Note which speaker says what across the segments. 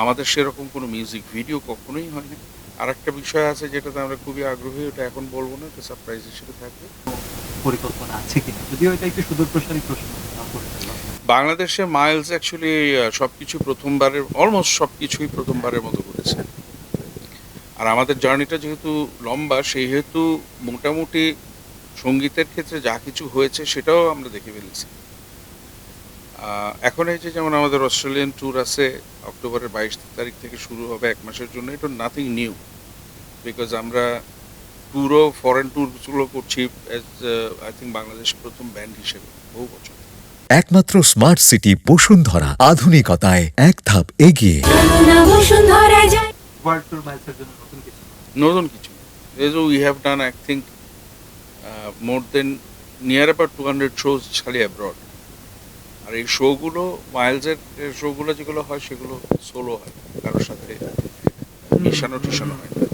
Speaker 1: আমাদের সেরকম কোনো মিউজিক ভিডিও কখনোই হয়নি। আরেকটা বিষয় আছে যেটাতে আমরা খুবই আগ্রহী, ওটা এখন বলব না, এটা সারপ্রাইজ হিসেবে থাকবে।
Speaker 2: পরিকল্পনা আছে কিনা? যদিও এটা একটু সুদূরপ্রসারী প্রশ্ন করে ফেললাম।
Speaker 1: বাংলাদেশে মাইলস অ্যাকচুয়ালি সবকিছু প্রথমবারের, অলমোস্ট সবকিছুই প্রথমবারের মতো করেছে। আর আমাদের জার্নিটা যেহেতু লম্বা, সেহেতু মোটামুটি সঙ্গীতের ক্ষেত্রে যা কিছু হয়েছে সেটাও আমরা দেখে ফেলেছি। এখন এই যে যেমন আমাদের অস্ট্রেলিয়ান ট্যুর আছে, অক্টোবরের 22 তারিখ থেকে শুরু হবে 1 মাসের জন্য। এটা নাথিং নিউ, বিকজ আমরা ট্যুরও, ফরেন ট্যুরগুলো করছি অ্যাজ আই থিঙ্ক বাংলাদেশ প্রথম ব্যান্ড হিসেবে বহু বছর।
Speaker 3: একমাত্র স্মার্ট সিটি বসুন্ধরা, আধুনিকতায় এক ধাপ এগিয়ে।
Speaker 2: ওয়ার্ল্ড ট্যুর মাইলসের জন্য নতুন কিছু।
Speaker 1: নতুন কিছু, we have done I think more than near about 200 shows খালি অ্যাব্রড। আর এই শোগুলো, মাইলসের শোগুলো যেগুলো হয় সেগুলো সোলো হয়, কারোর সাথে মিশানো টিশানো হয় না।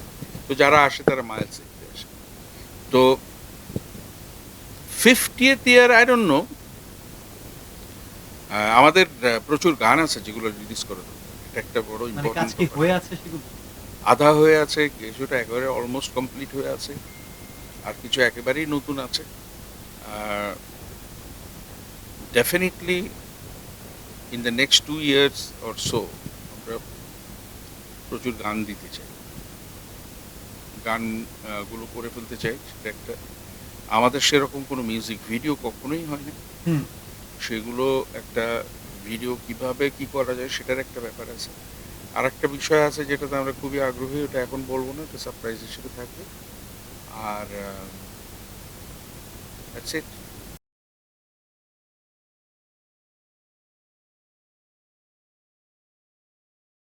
Speaker 1: তো যারা আসে তারা মাইলস দেখতে আসে। তো 50th year, I don't know, আমাদের প্রচুর গান আছে যেগুলো রিলিজ করে দেবো। এটা একটা বড়
Speaker 2: মানে কাজ
Speaker 1: ইম্পর্টেন্ট
Speaker 2: কি
Speaker 1: ব্যাপার।
Speaker 2: হয়ে আছে সেগুলো?
Speaker 1: আধা হয়ে আছে, কিছুটা একেবারে অলমোস্ট কমপ্লিট হয়ে আছে, আর কিছু একেবারেই নতুন আছে। Definitely in the next 2 years or so আমরা প্রচুর গান দিতে চাই, গান গুলো করে ফেলতে চাই। সেটা একটা, আমাদের সেরকম কোনো মিউজিক ভিডিও কখনোই হয়নি।
Speaker 2: হুম।
Speaker 1: সেগুলো একটা ভিডিও কিভাবে কি করা যায় সেটার একটা ব্যাপার আছে। আর একটা বিষয় আছে যেটাতে আমরা খুবই আগ্রহী, ওটা এখন বলবো না, এটা সারপ্রাইজ হিসেবে থাকবে। আর দ্যাটস ইট।